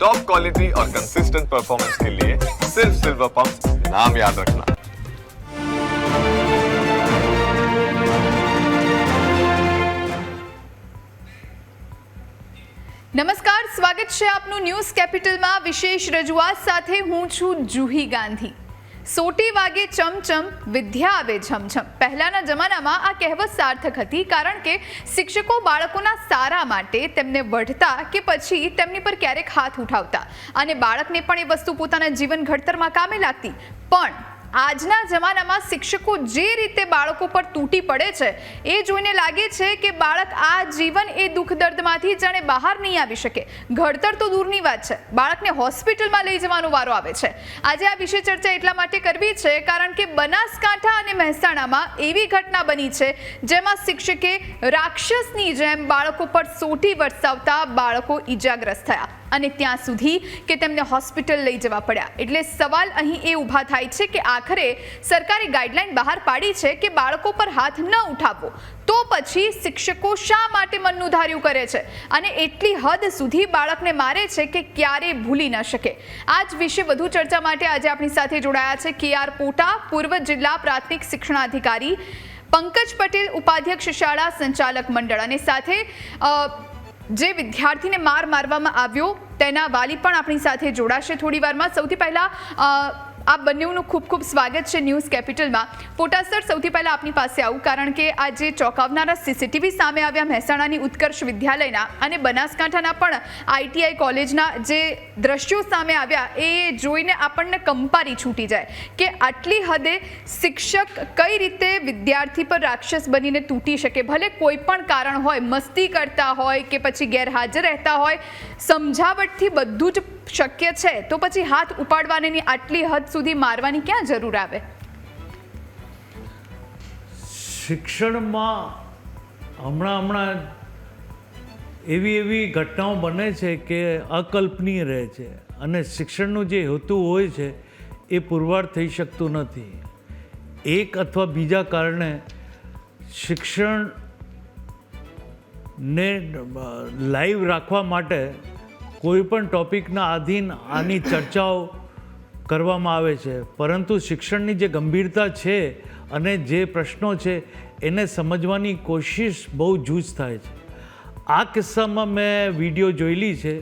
Top quality और consistent performance के लिए सिर्फ सिल्वर पंप नाम याद रखना। નમસ્કાર, સ્વાગત છે આપનું ન્યૂઝ કેપિટલમાં વિશેષ રજૂઆત સાથે હું છું જુહી ગાંધી। સોટી વાગે ચમચમ, વિદ્યા આવે ઝમઝમ। પહેલાના જમાનામાં આ કહેવત સાર્થક હતી, કારણ કે શિક્ષકો બાળકોના સારા માટે તેમને વઢતા કે પછી તેમની પર ક્યારેક હાથ ઉઠાવતા અને બાળકને પણ એ વસ્તુ પોતાના જીવન ઘડતરમાં કામે લાગતી। પણ આજના જમાનામાં શિક્ષકો જે રીતે બાળકો પર તૂટી પડે છે એ જોઈને લાગે છે કે બાળક આ જીવન એ દુઃખ દર્દમાંથી જાણે બહાર નહીં આવી શકે। ઘડતર તો દૂરની વાત છે, બાળકને હોસ્પિટલમાં લઈ જવાનો વારો આવે છે। આજે આ વિશે ચર્ચા એટલા માટે કરવી છે કારણ કે બનાસકાંઠા અને મહેસાણામાં એવી ઘટના બની છે જેમાં શિક્ષકે રાક્ષસની જેમ બાળકો પર સોટી વરસાવતા બાળકો ઈજાગ્રસ્ત થયા અને ત્યાં સુધી કે તેમને હોસ્પિટલ લઈ જવા પડ્યા। એટલે સવાલ અહીં એ ઊભા થાય છે કે આખરે સરકારે ગાઈડલાઈન બહાર પાડી છે કે બાળકો પર હાથ ન ઉઠાવવો, તો પછી શિક્ષકો શા માટે મનનું ધાર્યું કરે છે અને એટલી હદ સુધી બાળકને મારે છે કે ક્યારે ભૂલી ન શકે। આ જ વિશે વધુ ચર્ચા માટે આજે આપણી સાથે જોડાયા છે KR પોટા, પૂર્વ જિલ્લા પ્રાથમિક શિક્ષણાધિકારી, પંકજ પટેલ, ઉપાધ્યક્ષ શાળા સંચાલક મંડળ, અને સાથે જે વિદ્યાર્થીને માર મારવામાં આવ્યો તેના વાલી પણ આપણી સાથે જોડાશે થોડી વારમાં। સૌથી પહેલા આ બંનેનું ખૂબ ખૂબ સ્વાગત છે ન્યૂઝ કેપિટલમાં। પોટા સર, સૌથી પહેલા આપની પાસે આવું કારણ કે આ જે ચોંકાવનારા CCTV સામે આવ્યા મહેસાણાની ઉત્કર્ષ વિદ્યાલયના અને બનાસકાંઠાના પણ ITI કોલેજના જે દ્રશ્યો સામે આવ્યા એ જોઈને આપણને કંપારી છૂટી જાય કે આટલી હદે શિક્ષક કઈ રીતે વિદ્યાર્થી પર રાક્ષસ બનીને તૂટી શકે। ભલે કોઈ પણ કારણ હોય, મસ્તી કરતા હોય કે પછી ગેરહાજર રહેતા હોય, સમજાવટથી બધું જ શક્ય છે, તો પછી હાથ ઉપાડવાની આટલી હદ સુધી મારવાની ક્યાં જરૂર આવે? શિક્ષણમાં હમણાં એવી ઘટનાઓ બને છે કે અકલ્પનીય રહે છે અને શિક્ષણનું જે હેતુ હોય છે એ પુરવાર થઈ શકતું નથી। એક અથવા બીજા કારણે શિક્ષણને લાઈવ રાખવા માટે કોઈ પણ ટોપિકના આધીન આની ચર્ચાઓ કરવામાં આવે છે, પરંતુ શિક્ષણની જે ગંભીરતા છે અને જે પ્રશ્નો છે એને સમજવાની કોશિશ બહુ જૂજ થાય છે। આ કિસ્સામાં મેં વિડીયો જોયેલી છે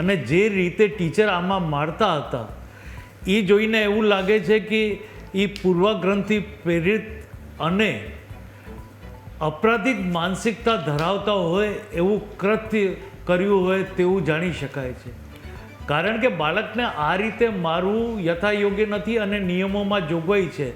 અને જે રીતે ટીચર આમાં મારતા હતા એ જોઈને એવું લાગે છે કે એ પૂર્વગ્રહથી પ્રેરિત અને અપરાધિક માનસિકતા ધરાવતા હોય એવું કૃત્ય કર્યું હોય તેવું જાણી શકાય છે। કારણ કે બાળકને આ રીતે મારવું યથાયોગ્ય નથી અને નિયમોમાં જોગવાઈ છે।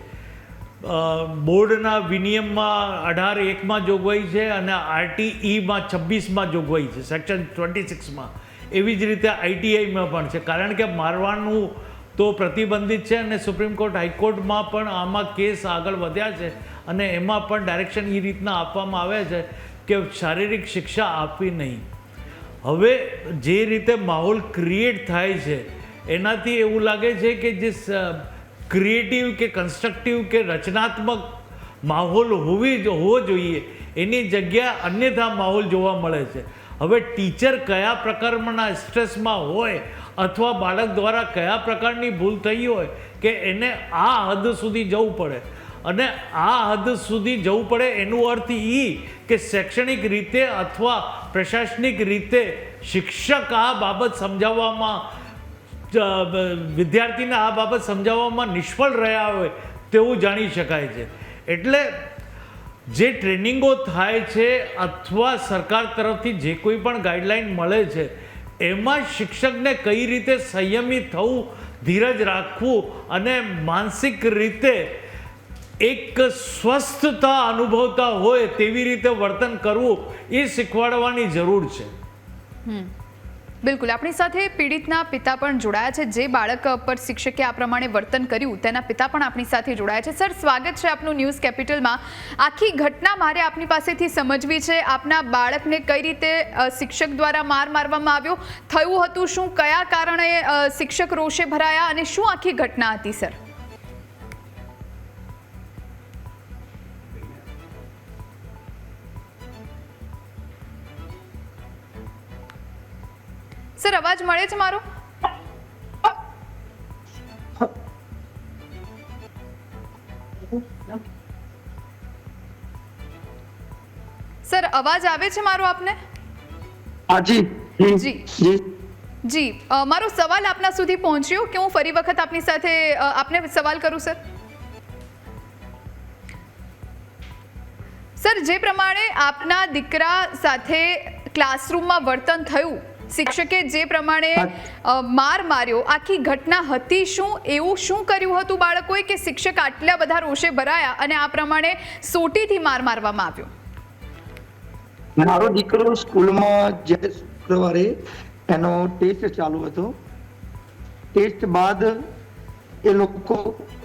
બોર્ડના વિનિયમમાં 18(1) જોગવાઈ છે અને RTEમાં 26માં જોગવાઈ છે, સેક્શન 26માં। એવી જ રીતે ITIમાં પણ છે, કારણ કે મારવાનું તો પ્રતિબંધિત છે અને સુપ્રીમ કોર્ટ, હાઈકોર્ટમાં પણ આમાં કેસ આગળ વધ્યા છે અને એમાં પણ ડાયરેક્શન એ રીતના આપવામાં આવ્યા છે કે શારીરિક શિક્ષા આપવી નહીં। હવે જે રીતે માહોલ ક્રિએટ થાય છે એનાથી એવું લાગે છે કે જે ક્રિએટિવ કે કન્સ્ટ્રક્ટિવ કે રચનાત્મક માહોલ હોવો જોઈએ એની જગ્યાએ અન્યથા માહોલ જોવા મળે છે। હવે ટીચર કયા પ્રકારના સ્ટ્રેસમાં હોય અથવા બાળક દ્વારા કયા પ્રકારની ભૂલ થઈ હોય કે એને આ હદ સુધી જવું પડે, અને આ હદ સુધી જવું પડે એનો અર્થ એ કે શૈક્ષણિક રીતે અથવા પ્રશાસનિક રીતે શિક્ષક આ બાબત સમજાવવામાં, વિદ્યાર્થીને આ બાબત સમજાવવામાં નિષ્ફળ રહ્યા હોય તેવું જાણી શકાય છે। એટલે જે ટ્રેનિંગો થાય છે અથવા સરકાર તરફથી જે કોઈ પણ ગાઈડલાઈન મળે છે એમાં શિક્ષકને કઈ રીતે સંયમી થવું, ધીરજ રાખવું અને માનસિક રીતે એક સ્વસ્થતા અનુભવતા હોય તેવી રીતે વર્તન કરવું એ શીખવાડવાની જરૂર છે। બિલકુલ, આપણી સાથે પીડિતના પિતા પણ જોડાયા છે। જે બાળક પર શિક્ષકે આ પ્રમાણે વર્તન કર્યું તેના પિતા પણ આપણી સાથે જોડાયા છે। સર, સ્વાગત છે આપનું ન્યૂઝ કેપિટલમાં। આખી ઘટના મારે આપની પાસેથી સમજવી છે। આપના બાળકને કઈ રીતે શિક્ષક દ્વારા મારવામાં આવ્યો, થયું હતું શું, કયા કારણે શિક્ષક રોષે ભરાયા અને શું આખી ઘટના હતી? સર, સર અવાજ મળે છે મારો? સર અવાજ આવે છે મારો આપને? હા જી જી. જી જી મારો સવાલ આપના સુધી પહોંચ્યો કે હું ફરી વખત આપની સાથે આપને સવાલ કરું સર? સર, જે પ્રમાણે આપના દીકરા સાથે ક્લાસરૂમમાં વર્તન થયું, શિક્ષકે જે પ્રમાણે માર માર્યો, આખી ઘટના હતી શું? એવું શું કર્યું હતું બાળકોએ કે શિક્ષક આટલા બધા રોષે ભરાયા અને આ પ્રમાણે સોટીથી માર મારવામાં આવ્યો? મારો દીકરો સ્કૂલમાં જ્યારે શુક્રવારે એનો ટેસ્ટ ચાલુ હતો, ટેસ્ટ બાદ એ લોકો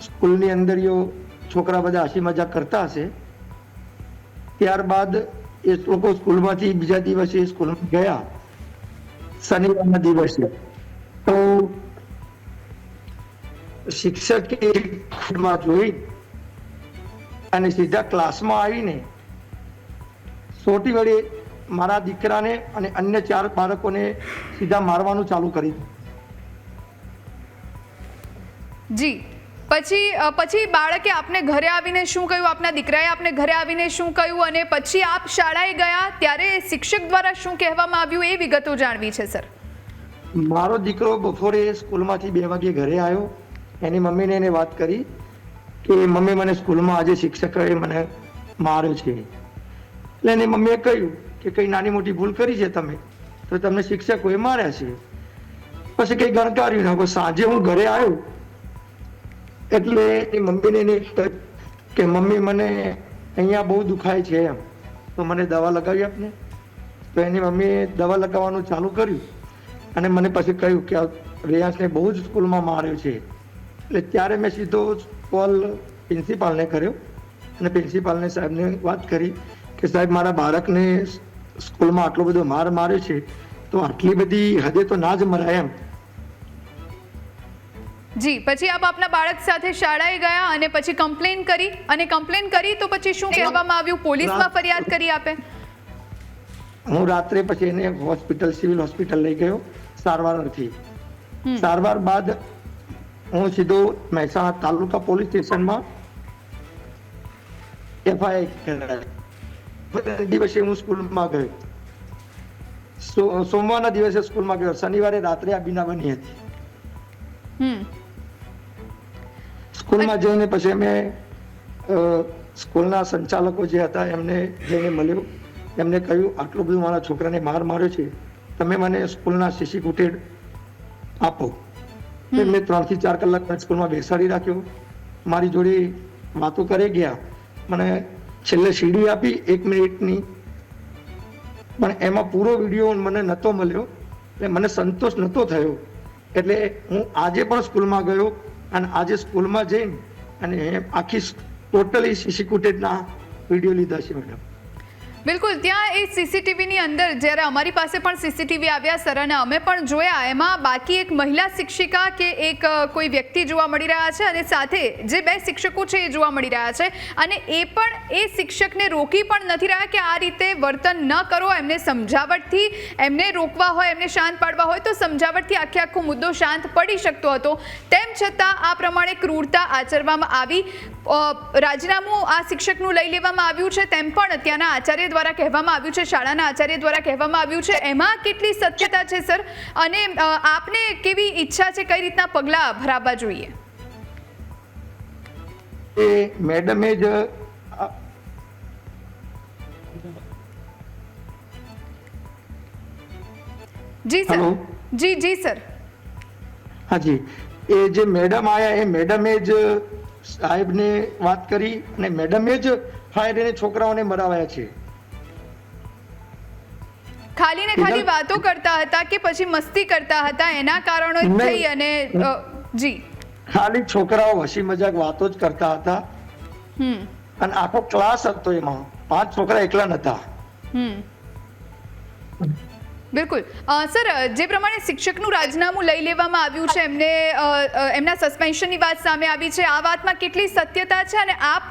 સ્કૂલની અંદર છોકરા બધા હસી મજાક કરતા હશે, ત્યારબાદ એ લોકો સ્કૂલમાંથી બીજા દિવસે સ્કૂલમાં ગયા, શનિવારના દિવસે. તો શિક્ષકે જોઈ અને સીધા ક્લાસમાં આવીને સોટી વડે મારા દીકરાને અને અન્ય 4 બાળકોને સીધા મારવાનું ચાલુ કર્યું. જી, પછી બાળકે આપને ઘરે આવીને શું કહ્યું? આપના દીકરાએ આપને ઘરે આવીને શું કહ્યું? અને પછી આપ શાળાએ ગયા ત્યારે શિક્ષક દ્વારા શું કહેવામાં આવ્યું એ વિગતો જાણવી છે સર. મારો દીકરો બપોરે સ્કૂલમાંથી 2 વાગે ઘરે આવ્યો. એની મમ્મીને એને વાત કરી કે મમ્મી, મને સ્કૂલમાં આજે શિક્ષકોએ મને માર્યો છે. એટલે એની મમ્મીએ કહ્યું કે કઈ નાની મોટી ભૂલ કરી છે તમે, તો તમને શિક્ષકોએ માર્યા છે. પછી કઈ ગણકાર્યું ના. સાંજે હું ઘરે આવ્યો એટલે એની મમ્મીને એને કે મમ્મી, મને અહીંયા બહુ દુખાય છે એમ, તો મને દવા લગાવી આપને. તો એની મમ્મીએ દવા લગાવવાનું ચાલુ કર્યું અને મને પછી કહ્યું કે રેયાંશને બહુ જ સ્કૂલમાં માર્યો છે. એટલે ત્યારે મેં સીધો કોલ પ્રિન્સિપાલને કર્યો અને પ્રિન્સિપાલને સાહેબને વાત કરી કે સાહેબ, મારા બાળકને સ્કૂલમાં આટલો બધો માર માર્યો છે, તો આટલી બધી હદે તો ના જ મરાય એમ. જી, પછી આપ આપના બાળક સાથે શાળાએ ગયા અને પછી કમ્પ્લેન કરી, અને કમ્પ્લેન કરી તો પછી શું કહેવામાં આવ્યું? પોલીસમાં ફરિયાદ કરી આપે? હું રાત્રે પછી એને હોસ્પિટલ, સિવિલ હોસ્પિટલ લઈ ગયો સારવાર અર્થે. સારવાર બાદ હું સીધો મહેસાણા તાલુકા પોલીસ સ્ટેશનમાં FIR કરાવી. દિવસે હું સ્કૂલમાં ગયો. સોમવારના દિવસે સ્કૂલમાં ગયો. શનિવારે રાત્રે આ બીના બની હતી. સ્કૂલમાં જઈને પછી અમે સ્કૂલના સંચાલકો જે હતા એમને જઈને મળ્યો. એમને કહ્યું આટલું બધું મારા છોકરાને માર માર્યો છે, તમે મને સ્કૂલના CC ફૂટેજ આપો. એમને 3 થી 4 કલાક સ્કૂલમાં બેસાડી રાખ્યો. મારી જોડે વાતો કરી ગયા. મને છેલ્લે સીડી આપી 1 મિનિટની, પણ એમાં પૂરો વિડીયો મને નહોતો મળ્યો. એટલે મને સંતોષ નહોતો થયો. એટલે હું આજે પણ સ્કૂલમાં ગયો અને આજે સ્કૂલમાં જઈને અને આખી ટોટલી CC ફૂટેજના વિડીયો લીધા છે મેડમ. બિલકુલ, ત્યાં એ સીસીટીવીની અંદર જ્યારે અમારી પાસે પણ સીસીટીવી આવ્યા સર અને અમે પણ જોયા, એમાં બાકી એક મહિલા શિક્ષિકા કે એક કોઈ વ્યક્તિ જોવા મળી રહ્યા છે અને સાથે જે 2 શિક્ષકો છે એ જોવા મળી રહ્યા છે. અને એ પણ એ શિક્ષકને રોકી પણ નથી રહ્યા કે આ રીતે વર્તન ન કરો. એમને સમજાવટથી એમને રોકવા હોય, એમને શાંત પાડવા હોય તો સમજાવટથી આખો મુદ્દો શાંત પડી શકતો હતો. તેમ છતાં આ પ્રમાણે ક્રૂરતા આચરવામાં આવી. રાજીનામું આ શિક્ષકનું લઈ લેવામાં આવ્યું છે તેમ પણ ત્યાંના આચાર્ય દ્વારા કહેવામાં આવ્યું છે, શાળાના આચાર્ય દ્વારા કહેવામાં આવ્યું છે. એમાં કેટલી સત્યતા છે સર? અને આપને કેવી ઈચ્છા છે, કઈ રીતના પગલાં ભરાવવા જોઈએ? એ મેડમે જ જી સર. જી સર. હાજી, એ જે મેડમ આયા એ મેડમે જ સાહેબને વાત કરી અને મેડમે જ ફાયર એને છોકરાઓને મરાવ્યા છે. ખાલી ને ખાલી વાતો કરતા હતા કે પછી મસ્તી કરતા હતા, એના કારણો થઈ? અને જી, ખાલી છોકરાઓ હસી મજાક વાતો જ કરતા હતા અને આખો ક્લાસ હતો, એમાં 5 છોકરા એકલા નતા. બિલકુલ સર, જે પ્રમાણે શિક્ષકનું રાજીનામું લઈ લેવામાં આવ્યું છે, એમના સસ્પેન્શનની વાત સામે આવી છે, આ વાતમાં કેટલી સત્યતા છે અને આપ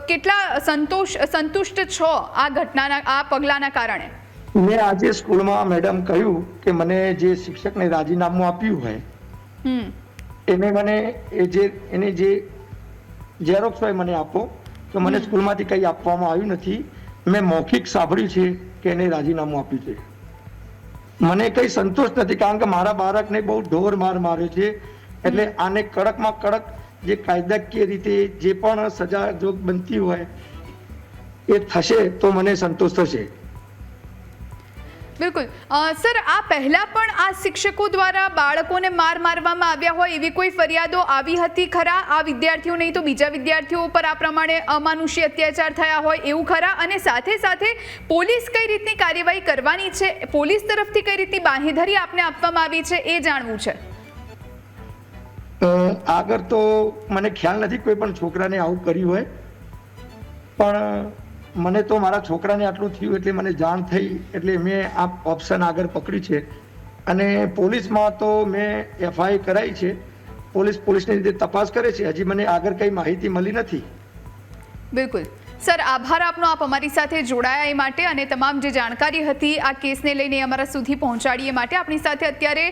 કેટલા સંતુષ્ટ છો આ ઘટનાના, આ પગલાંના કારણે? મેં આજે સ્કૂલમાં મેડમ કહ્યું કે મને જે શિક્ષકને રાજીનામું આપ્યું હોય એને મને એની જે ઝેરોક્સ હોય મને આપો. તો મને સ્કૂલમાંથી કંઈ આપવામાં આવ્યું નથી. મેં મૌખિક સાંભળ્યું છે કે એને રાજીનામું આપ્યું છે. મને કંઈ સંતોષ નથી, કારણ કે મારા બાળકને બહુ ઢોર માર માર્યો છે. એટલે આને કડકમાં કડક જે કાયદાકીય રીતે જે પણ સજા જો બનતી હોય એ થશે તો મને સંતોષ થશે. બિલકુલ સર, આ પહેલા પણ આ શિક્ષકો દ્વારા બાળકોને મારવામાં આવ્યા હોય એવી કોઈ ફરિયાદો આવી હતી ખરા? આ વિદ્યાર્થીઓ નહીં તો બીજા વિદ્યાર્થીઓ પર આ પ્રમાણે અમાનુષી અત્યાચાર થયા હોય એવું ખરા? અને સાથે સાથે પોલીસ કઈ રીતની કાર્યવાહી કરવાની છે, પોલીસ તરફથી કઈ રીતની બાંહેધરી આપને આપવામાં આવી છે એ જાણવું છે. આગળ તો મને ખ્યાલ નથી કોઈ પણ છોકરાને આવું કર્યું હોય, પણ મને તો મારા છોકરાને આટલું થયું એટલે મને જાણ થઈ એટલે મેં આ ઓપ્શન આગળ પકડ્યું છે. અને પોલીસમાં તો મેં FIR કરાઈ છે. પોલીસની રીતે તપાસ કરે છે. હજી મને આગળ કઈ માહિતી મળી નથી. બિલકુલ સર, આભાર આપનો, આપ અમારી સાથે જોડાયા એ માટે અને તમામ જે જાણકારી હતી આ કેસને લઈને અમારા સુધી પહોંચાડી એ માટે. આપણી સાથે અત્યારે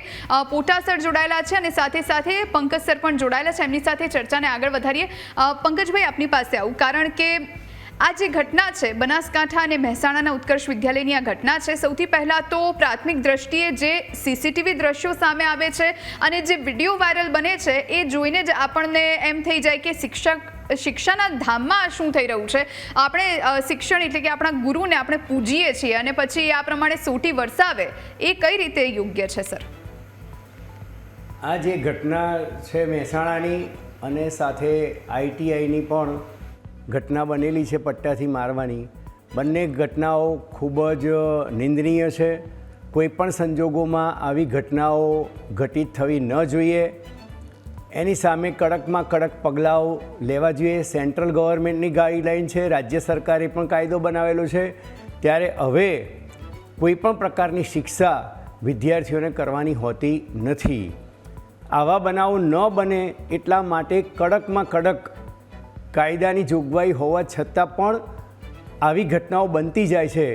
પોટા સર જોડાયેલા છે અને સાથે સાથે પંકજ સર પણ જોડાયેલા છે. એમની સાથે ચર્ચાને આગળ વધારીએ. પંકજભાઈ, આપની પાસે આવું, કારણ કે આ જે ઘટના છે બનાસકાંઠા અને મહેસાણાના ઉત્કર્ષ વિદ્યાલયની આ ઘટના છે, સૌથી પહેલાં તો પ્રાથમિક દ્રષ્ટિએ જે CCTV દ્રશ્યો સામે આવે છે અને જે વિડીયો વાયરલ બને છે એ જોઈને જ આપણને એમ થઈ જાય કે શિક્ષાના ધામમાં શું થઈ રહ્યું છે. આપણે શિક્ષણ એટલે કે આપણા ગુરુને આપણે પૂજીએ છીએ અને પછી આ પ્રમાણે સોટી વરસાવે એ કઈ રીતે યોગ્ય છે સર? આ જે ઘટના છે મહેસાણાની અને સાથે ITIની પણ ઘટના બનેલી છે પટ્ટાથી મારવાની, બંને ઘટનાઓ ખૂબ જ નિંદનીય છે. કોઈ પણ સંજોગોમાં આવી ઘટનાઓ ઘટિત થવી ન જોઈએ. એની સામે કડકમાં કડક પગલાઓ લેવા જોઈએ. સેન્ટ્રલ ગવર્મેન્ટની ગાઈડલાઈન છે, રાજ્ય સરકારે પણ કાયદો બનાવેલો છે. ત્યારે હવે કોઈ પણ પ્રકારની શિક્ષા વિદ્યાર્થીઓને કરવાની હોતી નથી. આવા બનાવો ન બને એટલા માટે કડકમાં કડક કાયદાની જોગવાઈ હોવા છતાં પણ આવી ઘટનાઓ બનતી જાય છે.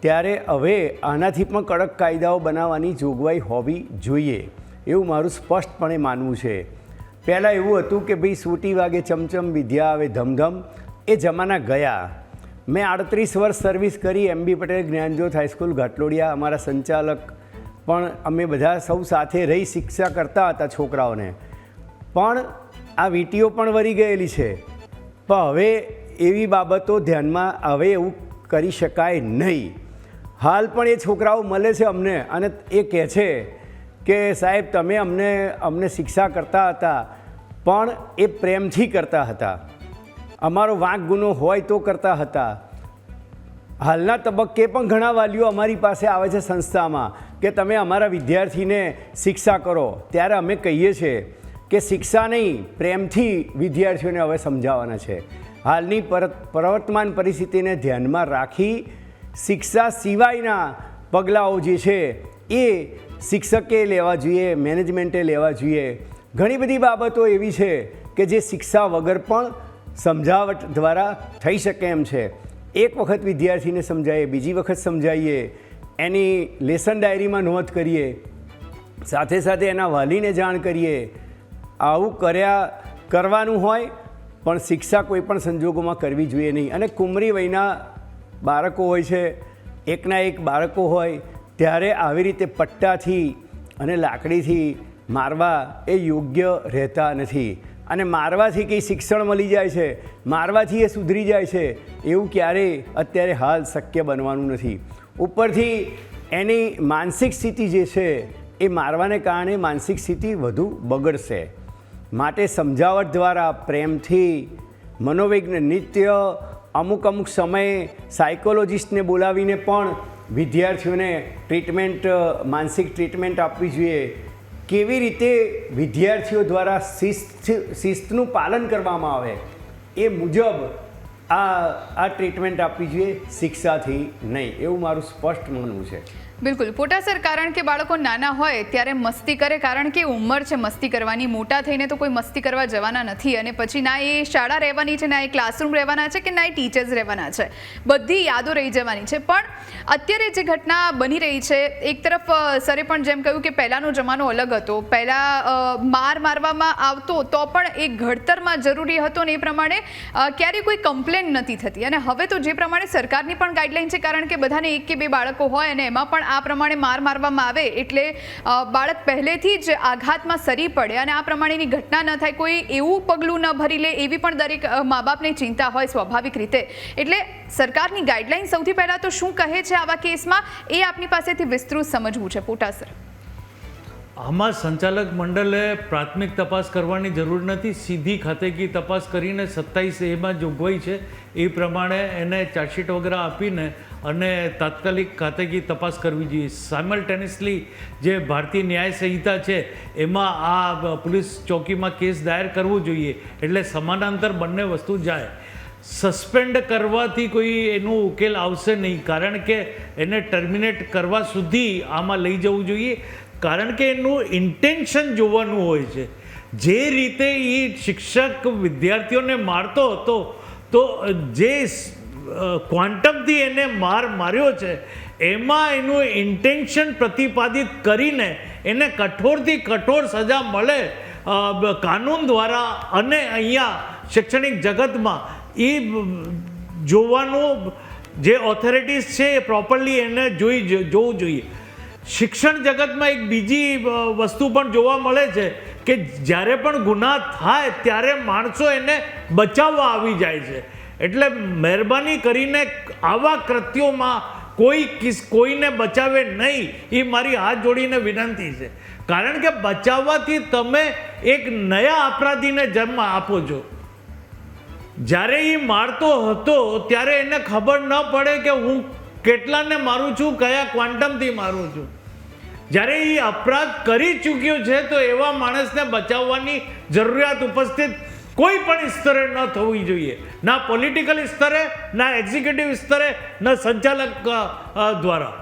ત્યારે હવે આનાથી પણ કડક કાયદાઓ બનાવવાની જોગવાઈ હોવી જોઈએ એવું મારું સ્પષ્ટપણે માનવું છે. પહેલાં એવું હતું કે ભાઈ સોટી વાગે ચમચમ વિદ્યા આવે ધમધમ, એ જમાના ગયા. મેં 38 વર્ષ સર્વિસ કરી. MB પટેલ જ્ઞાનજ્યોત હાઈસ્કૂલ ઘાટલોડિયા, અમારા સંચાલક પણ અમે બધા સૌ સાથે રહી શિક્ષા કરતા હતા છોકરાઓને. પણ આ વીટીઓ પણ વળી ગયેલી છે. પણ હવે એવી બાબતો ધ્યાનમાં હવે એવું કરી શકાય નહીં. હાલ પણ એ છોકરાઓ મળે છે અમને અને એ કહે છે કે સાહેબ તમે અમને શિક્ષા કરતા હતા પણ એ પ્રેમથી કરતા હતા, અમારો વાંક ગુનો હોય તો કરતા હતા. હાલના તબક્કે પણ ઘણા વાલીઓ અમારી પાસે આવે છે સંસ્થામાં કે તમે અમારા વિદ્યાર્થીને શિક્ષા કરો. ત્યારે અમે કહીએ છીએ કે શિક્ષા નહીં, પ્રેમથી વિદ્યાર્થીઓને હવે સમજાવવાના છે. હાલની પ્રવર્તમાન પરિસ્થિતિને ધ્યાનમાં રાખી શિક્ષા સિવાયના પગલાઓ જે છે એ શિક્ષકે લેવા જોઈએ, મેનેજમેન્ટે લેવા જોઈએ. ઘણી બધી બાબતો એવી છે કે જે શિક્ષા વગર પણ સમજાવટ દ્વારા થઈ શકે એમ છે. એક વખત વિદ્યાર્થીને સમજાવીએ, બીજી વખત સમજાવીએ, એની લેસન ડાયરીમાં નોંધ કરીએ, સાથે સાથે એના વાલીને જાણ કરીએ. આવું કરવાનું હોય પણ શિક્ષા કોઈ પણ સંજોગોમાં કરવી જોઈએ નહીં. અને કુમરી વયના બાળકો હોય છે, એકના એક બાળકો હોય, ત્યારે આવી રીતે પટ્ટાથી અને લાકડીથી મારવા એ યોગ્ય રહેતા નથી. અને મારવાથી કંઈ શિક્ષણ મળી જાય છે, મારવાથી એ સુધરી જાય છે એવું ક્યારેય અત્યારે હાલ શક્ય બનવાનું નથી. ઉપરથી એની માનસિક સ્થિતિ જે છે એ મારવાને કારણે માનસિક સ્થિતિ વધુ બગડશે. માટે સમજાવટ દ્વારા પ્રેમથી નિત્ય અમુક સમયે સાયકોલોજિસ્ટને બોલાવીને પણ વિદ્યાર્થીઓને માનસિક ટ્રીટમેન્ટ આપવી જોઈએ. કેવી રીતે વિદ્યાર્થીઓ દ્વારા શિસ્તનું પાલન કરવામાં આવે એ મુજબ આ ટ્રીટમેન્ટ આપવી જોઈએ, શિક્ષાથી નહીં, એવું મારું સ્પષ્ટ માનવું છે. બિલકુલ પોટા સર, કારણ કે બાળકો નાના હોય ત્યારે મસ્તી કરે, કારણ કે ઉંમર છે મસ્તી કરવાની. મોટા થઈને તો કોઈ મસ્તી કરવા જવાના નથી, અને પછી ના એ શાળા રહેવાની છે, ના એ ક્લાસરૂમ રહેવાના છે, કે ના એ ટીચર્સ રહેવાના છે. બધી યાદો રહી જવાની છે. પણ અત્યારે જે ઘટના બની રહી છે, એક તરફ સરે પણ જેમ કહ્યું કે પહેલાંનો જમાનો અલગ હતો. પહેલાં મારવામાં આવતો તો પણ એ ઘડતરમાં જરૂરી હતો, ને એ પ્રમાણે ક્યારેય કોઈ કમ્પ્લેન નથી થતી. અને હવે તો જે પ્રમાણે સરકારની પણ ગાઈડલાઈન છે, કારણ કે બધાને 1 કે 2 બાળકો હોય અને એમાં પણ આ પ્રમાણે મારવામાં આવે એટલે બાળક પહેલેથી જ આઘાતમાં સરી પડે અને આ પ્રમાણેની ઘટના ન થાય, કોઈ એવું પગલું ન ભરી લે, એવી પણ દરેક મા બાપને ચિંતા હોય સ્વાભાવિક રીતે. એટલે સરકારની ગાઈડલાઈન સૌથી પહેલાં તો શું કહે છે આવા કેસમાં, એ આપની પાસેથી વિસ્તૃત સમજવું છે પોટા સર. આમાં સંચાલક મંડળે પ્રાથમિક તપાસ કરવાની જરૂર નથી. સીધી ખાતેકી તપાસ કરીને 27 એમાં જોગવાઈ છે એ પ્રમાણે એને ચાર્જશીટ વગેરે આપીને અને તાત્કાલિક ખાતેકી તપાસ કરવી જોઈએ. સાયમલ્ટેનિયસલી જે ભારતીય ન્યાય સંહિતા છે એમાં આ પોલીસ ચોકીમાં કેસ દાયર કરવો જોઈએ, એટલે સમાનાંતર બંને વસ્તુ જાય. સસ્પેન્ડ કરવાથી કોઈ એનું ઉકેલ આવશે નહીં, કારણ કે એને ટર્મિનેટ કરવા સુધી આમાં લઈ જવું જોઈએ, કારણ કે એનું ઇન્ટેન્શન જોવાનું હોય છે. જે રીતે એ શિક્ષક વિદ્યાર્થીઓને મારતો હતો તો જે ક્વોન્ટમથી એને માર્યો છે એમાં એનું ઇન્ટેન્શન પ્રતિપાદિત કરીને એને કઠોરથી કઠોર સજા મળે કાનૂન દ્વારા, અને અહીંયા શૈક્ષણિક જગતમાં એ જોવાનું જે ઓથોરિટીઝ છે એ પ્રોપરલી એને જોવું જોઈએ. શિક્ષણ જગતમાં એક બીજી વસ્તુ પણ જોવા મળે છે કે જ્યારે પણ ગુનાહ થાય ત્યારે માણસો એને બચાવવા આવી જાય છે. એટલે મહેરબાની કરીને આવા કૃત્યોમાં કોઈને બચાવે નહીં, એ મારી હાથ જોડીને વિનંતી છે. કારણ કે બચાવવાથી તમે એક નયા અપરાધીને જન્મ આપો છો. જ્યારે એ મારતો હતો ત્યારે એને ખબર ન પડે કે હું કેટલાને મારું છું, કયા ક્વોન્ટમથી મારું છું. જ્યારે એ અપરાધ કરી ચૂક્યો છે તો એવા માણસને બચાવવાની જરૂરિયાત ઉપસ્થિત કોઈ પણ સ્તરે ન થવી જોઈએ, ના પોલિટિકલ સ્તરે, ના એક્ઝિક્યુટિવ સ્તરે, ના સંચાલક દ્વારા.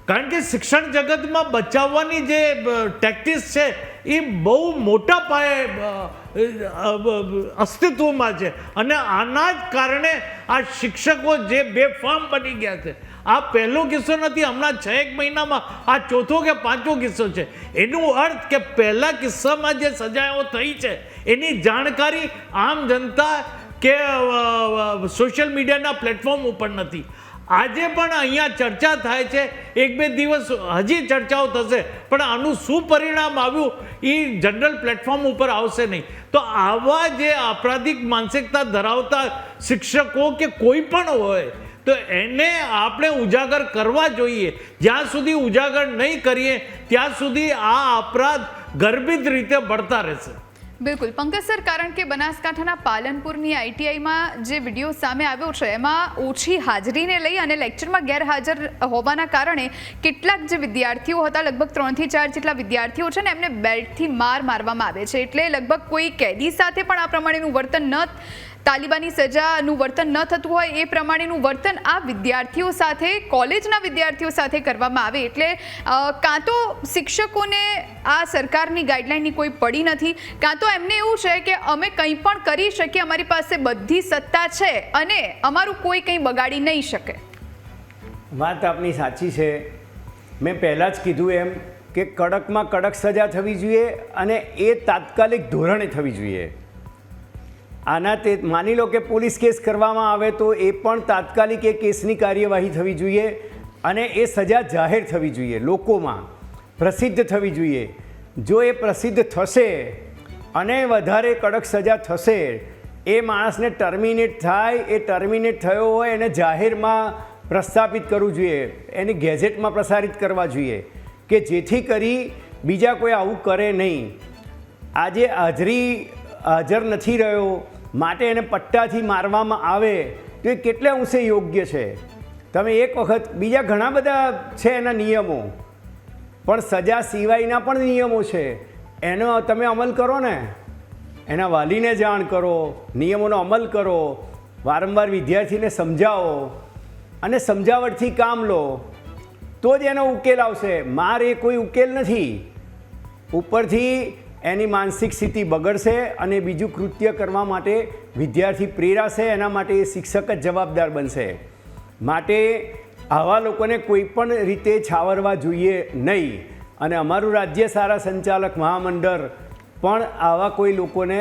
કારણ કે શિક્ષણ જગતમાં બચાવવાની જે ટેક્ટિસ છે એ બહુ મોટા પાયે અસ્તિત્વમાં છે, અને આના જ કારણે આ શિક્ષકો જે બેફામ બની ગયા છે. આ પહેલો કિસ્સો નથી, હમણાં 6 મહિનામાં આ 4થો કે 5મો કિસ્સો છે. એનું અર્થ કે પહેલા કિસ્સામાં જે સજાઓ થઈ છે એની જાણકારી આમ જનતા કે સોશિયલ મીડિયાના પ્લેટફોર્મ ઉપર નથી. આજે પણ અહીંયા ચર્ચા થાય છે, 1-2 દિવસ હજી ચર્ચાઓ થશે, પણ આનું શું પરિણામ આવ્યું એ જનરલ પ્લેટફોર્મ ઉપર આવશે નહીં. તો આવા જે આપરાધિક માનસિકતા ધરાવતા શિક્ષકો કે કોઈ પણ હોય તો એને આપણે ઉજાગર કરવા જોઈએ. જ્યાં સુધી ઉજાગર નહીં કરીએ ત્યાં સુધી આ અપરાધ ગર્ભિત રીતે बढ़તા રહેશે. બિલકુલ પંકજ સર, કારણ કે બનાસકાંઠાના પાલનપુરની ITIમાં જે વિડીયો સામે આવ્યો છે એમાં ઓછી હાજરીને લઈ અને લેક્ચરમાં ગેરહાજર હોવાના કારણે કેટલાક જે વિદ્યાર્થીઓ હતા, લગભગ 3 થી 4 જેટલા વિદ્યાર્થીઓ છે ને, એમને બેલ્ટથી મારવામાં આવે છે. એટલે લગભગ કોઈ કેદી સાથે પણ આ પ્રમાણેનું વર્તન તાલિબાની સજાનું વર્તન ન થતું હોય એ પ્રમાણેનું વર્તન આ વિદ્યાર્થીઓ સાથે, કોલેજના વિદ્યાર્થીઓ સાથે કરવામાં આવે. એટલે કાં તો શિક્ષકોને આ સરકારની ગાઈડલાઇનની કોઈ પડી નથી, કાં તો એમને એવું છે કે અમે કંઈ પણ કરી શકીએ, અમારી પાસે બધી સત્તા છે અને અમારું કોઈ કંઈ બગાડી નહીં શકે. વાત આપની સાચી છે. મેં પહેલાં જ કીધું એમ કે કડકમાં કડક સજા થવી જોઈએ અને એ તાત્કાલિક ધોરણે થવી જોઈએ. આના તે માની લો કે પોલીસ કેસ કરવામાં આવે તો એ પણ તાત્કાલિક એ કેસની કાર્યવાહી થવી જોઈએ અને એ સજા જાહેર થવી જોઈએ, લોકોમાં પ્રસિદ્ધ થવી જોઈએ. જો એ પ્રસિદ્ધ થશે અને વધારે કડક સજા થશે, એ માણસને ટર્મિનેટ થાય, એ ટર્મિનેટ થયો હોય એને જાહેરમાં પ્રસ્થાપિત કરવું જોઈએ, એની ગેઝેટમાં પ્રસારિત કરવા જોઈએ કે જેથી કરી બીજા કોઈ આવું કરે નહીં. આજે હાજર નથી રહ્યો માટે એને પટ્ટાથી મારવામાં આવે તો એ કેટલા અંશે યોગ્ય છે. તમે એક વખત, બીજા ઘણા બધા છે એના નિયમો, પણ સજા સિવાયના પણ નિયમો છે, એનો તમે અમલ કરો ને, એના વાલીને જાણ કરો, નિયમોનો અમલ કરો, વારંવાર વિદ્યાર્થીને સમજાવો અને સમજાવટથી કામ લો. તો જ એનો ઉકેલ આવશે. માર એ કોઈ ઉકેલ નથી. ઉપરથી એની માનસિક સ્થિતિ બગડશે અને બીજું કૃત્ય કરવા માટે વિદ્યાર્થી પ્રેરાશે, એના માટે એ શિક્ષક જ જવાબદાર બનશે. માટે આવા લોકોને કોઈ પણ રીતે છાવરવા જોઈએ નહીં. અને અમારું રાજ્ય શાળા સંચાલક મહામંડળ પણ આવા કોઈ લોકોને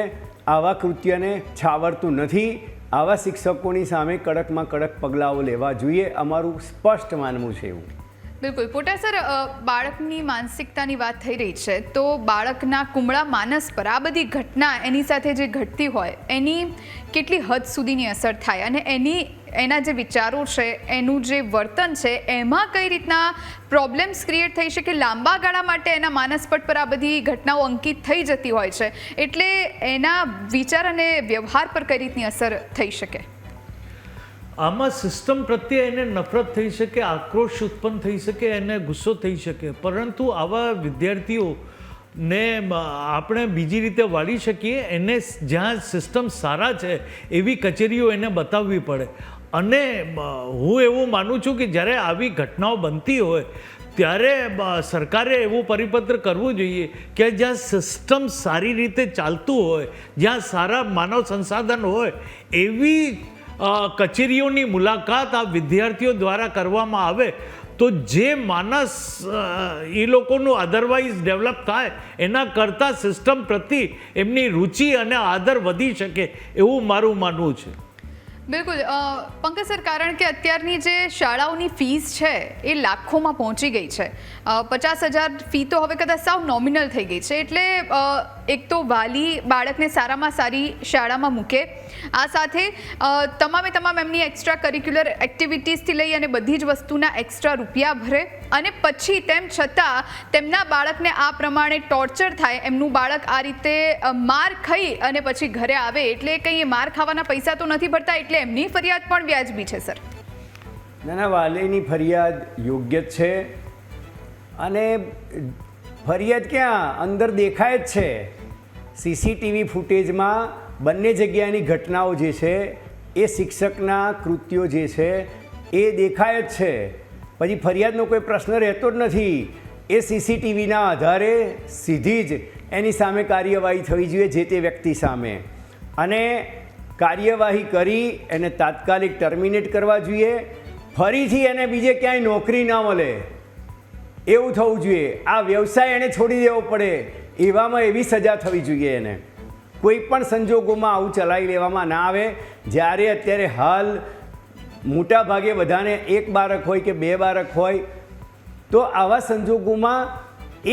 આવા કૃત્યને છાવરતું નથી. આવા શિક્ષકોની સામે કડકમાં કડક પગલાઓ લેવા જોઈએ, અમારું સ્પષ્ટ માનવું છે એવું. બિલકુલ. પોટા સર, બાળકની માનસિકતાની વાત થઈ રહી છે, તો બાળકના કુમળા માનસ પર આ બધી ઘટના એની સાથે જે ઘટતી હોય એની કેટલી હદ સુધીની અસર થાય અને એના જે વિચારો છે, એનું જે વર્તન છે, એમાં કઈ રીતના પ્રોબ્લેમ્સ ક્રિએટ થઈ શકે, લાંબા ગાળા માટે એના માનસપટ પર આ બધી ઘટનાઓ અંકિત થઈ જતી હોય છે, એટલે એના વિચાર અને વ્યવહાર પર કઈ રીતની અસર થઈ શકે? આમાં સિસ્ટમ પ્રત્યે એને નફરત થઈ શકે, આક્રોશ ઉત્પન્ન થઈ શકે, એને ગુસ્સો થઈ શકે. પરંતુ આવા વિદ્યાર્થીઓને આપણે બીજી રીતે વાળી શકીએ. એને જ્યાં સિસ્ટમ સારા છે એવી કચેરીઓ એને બતાવવી પડે. અને હું એવું માનું છું કે જ્યારે આવી ઘટનાઓ બનતી હોય ત્યારે સરકારે એવું પરિપત્ર કરવું જોઈએ કે જ્યાં સિસ્ટમ સારી રીતે ચાલતું હોય, જ્યાં સારા માનવ સંસાધન હોય, એવી કચેરીઓની મુલાકાત આ વિદ્યાર્થીઓ દ્વારા કરવામાં આવે તો જે માનસ એ લોકોનું અધરવાઇઝ ડેવલપ થાય એના કરતાં સિસ્ટમ પ્રત્યે એમની રુચિ અને આદર વધી શકે એવું મારું માનવું છે. બિલકુલ. પંકજ સર, કારણ કે અત્યારની જે શાળાઓની ફીસ છે એ લાખોમાં પહોંચી ગઈ છે. 50,000 ફી તો હવે કદાચ સાવ નોમિનલ થઈ ગઈ છે. એટલે એક તો વાલી બાળકને સારામાં સારી શાળામાં મૂકે, આ સાથે તમામ એમની એક્સ્ટ્રા કરિક્યુલર એક્ટિવિટીઝથી લઈ અને બધી જ વસ્તુના એક્સ્ટ્રા રૂપિયા ભરે, અને પછી તેમ છતાં તેમના બાળકને આ પ્રમાણે ટોર્ચર થાય, એમનું બાળક આ રીતે માર ખાઈ અને પછી ઘરે આવે, એટલે કંઈ માર ખાવાના પૈસા તો નથી ભરતા, એટલે એમની ફરિયાદ પણ વ્યાજબી છે સર. ના, વાલીની ફરિયાદ યોગ્ય જ છે. અને ફરિયાદ ક્યાં અંદર દેખાય જ છે. સીસીટીવી ફૂટેજમાં બંને જગ્યાની ઘટનાઓ જે છે એ શિક્ષકના કૃત્યો જે છે એ દેખાય જ છે. પછી ફરિયાદનો કોઈ પ્રશ્ન રહેતો જ નથી. એ સીસીટીવીના આધારે સીધી જ એની સામે કાર્યવાહી થવી જોઈએ જે તે વ્યક્તિ સામે, અને કાર્યવાહી કરી એને તાત્કાલિક ટર્મિનેટ કરવા જોઈએ. ફરીથી એને બીજે ક્યાંય નોકરી ના મળે એવું થવું જોઈએ. આ વ્યવસાય એને છોડી દેવો પડે, એવામાં એવી સજા થવી જોઈએ એને. કોઈ પણ સંજોગોમાં આવું ચલાવી લેવામાં ના આવે. જ્યારે અત્યારે હાલ મોટા ભાગે બધાને એક બાળક હોય કે બે બાળક હોય, તો આવા સંજોગોમાં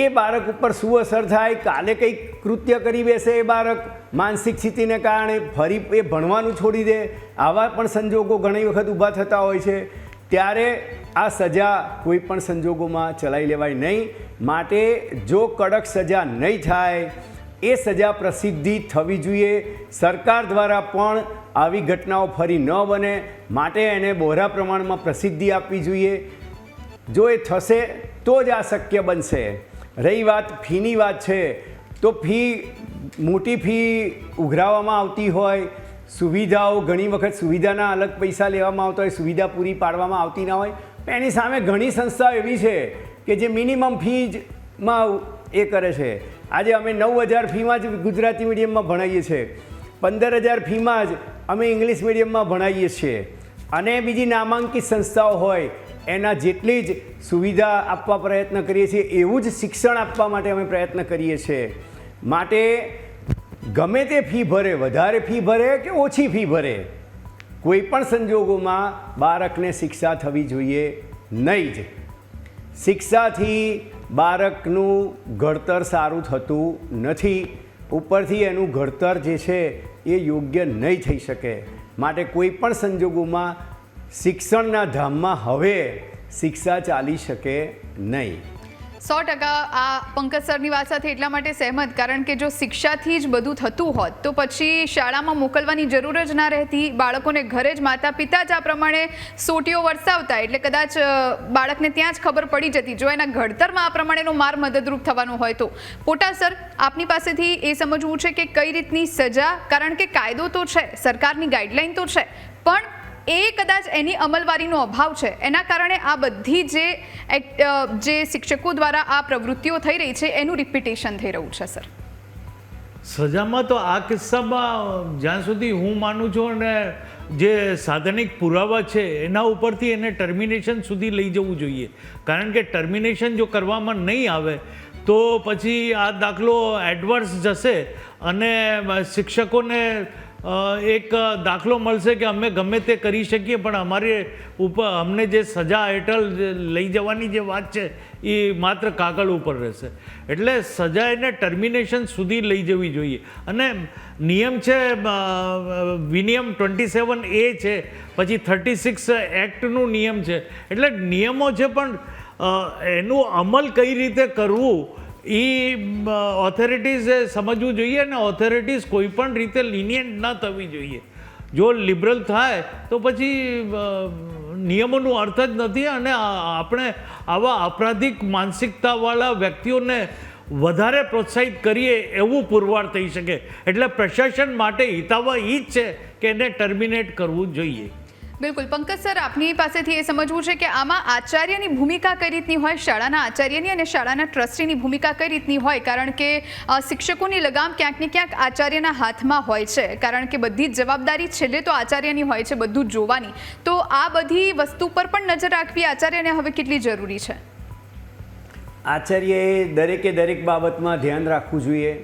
એ બાળક ઉપર શું અસર થાય, કાલે કંઈક કૃત્ય કરી બેસે એ બાળક માનસિક સ્થિતિને કારણે, ફરી એ ભણવાનું છોડી દે, આવા પણ સંજોગો ઘણી વખત ઊભા થતા હોય છે. ત્યારે આ સજા કોઈ પણ સંજોગોમાં ચલાવી લેવાય નહીં. માટે જો કડક સજા નહીં થાય, એ સજા પ્રસિદ્ધિ થવી જોઈએ. સરકાર દ્વારા પણ આવી ઘટનાઓ ફરી ન બને માટે એને બહોળા પ્રમાણમાં પ્રસિદ્ધિ આપવી જોઈએ. જો એ થશે તો જ આ શક્ય બનશે. રહી વાત ફીની વાત છે, તો મોટી ફી ઉઘરાવવામાં આવતી હોય, સુવિધાઓ ઘણી વખત સુવિધાના અલગ પૈસા લેવામાં આવતા હોય, સુવિધા પૂરી પાડવામાં આવતી ના હોય. એની સામે ઘણી સંસ્થાઓ એવી છે કે જે મિનિમમ ફીમાં એ કરે છે. આજે અમે 9,000 ફીમાં જ ગુજરાતી મીડિયમમાં ભણાવીએ છીએ, 15,000 ફીમાં જ અમે ઇંગ્લિશ મીડિયમમાં ભણાવીએ છીએ. અને બીજી નામાંકિત સંસ્થાઓ હોય એના જેટલી જ સુવિધા આપવા પ્રયત્ન કરીએ છીએ, એવું જ શિક્ષણ આપવા માટે અમે પ્રયત્ન કરીએ છીએ. માટે ગમે તે ફી ભરે, વધારે ફી ભરે કે ઓછી ફી ભરે, કોઈ પણ સંજોગોમાં બાળકને શિક્ષા થવી જોઈએ નહીં જ. શિક્ષાથી બાળકનું ઘડતર સારું થતું નથી. ઉપરથી એનું ઘડતર જે છે એ યોગ્ય નહીં થઈ શકે. માટે કોઈ પણ સંજોગોમાં શિક્ષણના ધામમાં હવે શિક્ષા ચાલી શકે નહીં. 100% આ પંકજ સરની વાત સાથે એટલા માટે સહેમત, કારણ કે જો શિક્ષાથી જ બધું થતું હોત તો પછી શાળામાં મોકલવાની જરૂર જ ના રહેતી. બાળકોને ઘરે જ માતા પિતા જ આ પ્રમાણે સોટીઓ વરસાવતા, એટલે કદાચ બાળકને ત્યાં જ ખબર પડી જતી જો એના ઘડતરમાં આ પ્રમાણેનો માર મદદરૂપ થવાનો હોય તો. પોટા સર, આપની પાસેથી એ સમજવું છે કે કઈ રીતની સજા, કારણ કે કાયદો તો છે, સરકારની ગાઈડલાઈન તો છે, પણ એ કદાચ એની અમલવારીનો અભાવ છે, એના કારણે આ બધી જે શિક્ષકો દ્વારા આ પ્રવૃત્તિઓ થઈ રહી છે એનું રિપીટેશન થઈ રહ્યું છે. સર, સજામાં તો આ કિસ્સામાં જ્યાં સુધી હું માનું છું અને જે સાધનિક પુરાવા છે એના ઉપરથી એને ટર્મિનેશન સુધી લઈ જવું જોઈએ. કારણ કે ટર્મિનેશન જો કરવામાં નહીં આવે તો પછી આ દાખલો એડવર્સ જશે અને શિક્ષકોને એક દાખલો મળશે કે અમે ગમે તે કરી શકીએ, પણ અમારે ઉપર અમને જે સજા હેઠળ લઈ જવાની જે વાત છે એ માત્ર કાગળ ઉપર રહેશે. એટલે સજા એને ટર્મિનેશન સુધી લઈ જવી જોઈએ. અને નિયમ છે, વિનિયમ 27A છે, પછી 36 એક્ટનું નિયમ છે. એટલે નિયમો છે, પણ એનું અમલ કઈ રીતે કરવું એ ઓથોરિટીઝે સમજવું જોઈએ. અને ઓથોરિટીઝ કોઈ પણ રીતે લિનિયન્ટ ન થવી જોઈએ. જો લિબરલ થાય તો પછી નિયમોનું અર્થ જ નથી, અને આપણે આવા અપરાધિક માનસિકતાવાળા વ્યક્તિઓને વધારે પ્રોત્સાહિત કરીએ એવું પુરવાર થઈ શકે. એટલે પ્રશાસન માટે હિતાવહ એ જ છે કે એને ટર્મિનેટ કરવું જોઈએ. બિલકુલ. પંકજ સર, આપની પાસેથી એ સમજવું છે કે આમાં આચાર્યની ભૂમિકા કઈ રીતની હોય, શાળાના આચાર્યની અને શાળાના ટ્રસ્ટીની ભૂમિકા કઈ રીતની હોય? કારણ કે શિક્ષકોની લગામ ક્યાંક ને ક્યાંક આચાર્યના હાથમાં હોય છે, કારણ કે બધી જ જવાબદારી છેલ્લે તો આચાર્યની હોય છે, બધું જ જોવાની. તો આ બધી વસ્તુ પર પણ નજર રાખવી આચાર્યને હવે કેટલી જરૂરી છે? આચાર્યએ દરેક બાબતમાં ધ્યાન રાખવું જોઈએ.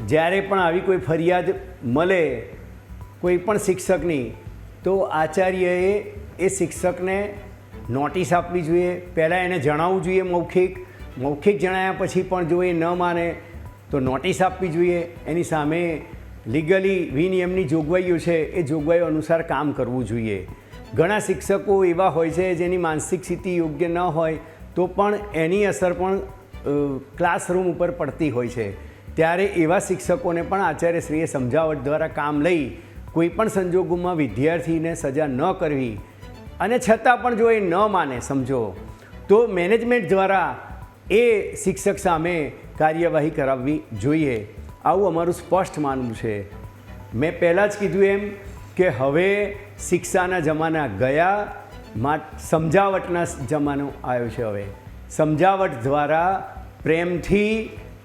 જ્યારે પણ આવી કોઈ ફરિયાદ મળે કોઈ પણ શિક્ષકની, તો આચાર્યએ એ શિક્ષકને નોટિસ આપવી જોઈએ. પહેલાં એને જણાવવું જોઈએ મૌખિક જણાવ્યા પછી પણ જો એ ન માને તો નોટિસ આપવી જોઈએ. એની સામે લીગલી વિનિયમની જોગવાઈઓ છે એ જોગવાઈઓ અનુસાર કામ કરવું જોઈએ. ઘણા શિક્ષકો એવા હોય છે જેની માનસિક સ્થિતિ યોગ્ય ન હોય તો પણ એની અસર પણ ક્લાસરૂમ ઉપર પડતી હોય છે. ત્યારે એવા શિક્ષકોને પણ આચાર્યશ્રીએ સમજાવટ દ્વારા કામ લઈ કોઈ પણ સંજોગોમાં વિદ્યાર્થીને સજા ન કરવી, અને છતાં પણ જો એ ન માને સમજો તો મેનેજમેન્ટ દ્વારા એ શિક્ષક સામે કાર્યવાહી કરાવવી જોઈએ. આવું અમારું સ્પષ્ટ માનવું છે. મેં પહેલાં જ કીધું એમ કે હવે શિક્ષાના જમાના ગયા, સમજાવટના જમાનો આવ્યો છે. હવે સમજાવટ દ્વારા પ્રેમથી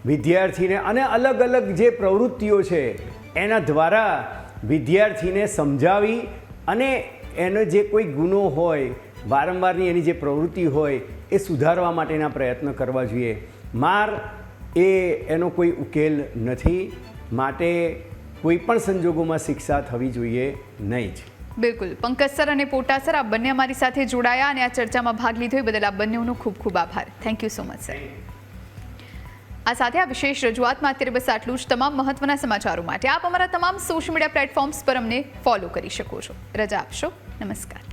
વિદ્યાર્થીને અને અલગ અલગ જે પ્રવૃત્તિઓ છે એના દ્વારા વિદ્યાર્થીને સમજાવી અને એનો જે કોઈ ગુનો હોય, વારંવારની એની જે પ્રવૃત્તિ હોય એ સુધારવા માટેના પ્રયત્ન કરવા જોઈએ. માર એનો કોઈ ઉકેલ નથી. માટે કોઈ પણ સંજોગોમાં શિક્ષા થવી જોઈએ નહીં જ. બિલકુલ. પંકજ સર અને પોટા સર, આપ બંને અમારી સાથે જોડાયા અને આ ચર્ચામાં ભાગ લીધો એ બદલ આપ બંનેનો ખૂબ ખૂબ આભાર. Thank you so much sir. આ સાથે આ વિશેષ રજૂઆતમાં અત્યારે બસ આટલું જ. તમામ મહત્વના સમાચારો માટે આપ અમારા તમામ સોશિયલ મીડિયા પ્લેટફોર્મ્સ પર અમને ફોલો કરી શકો છો. રજા આપશો. નમસ્કાર.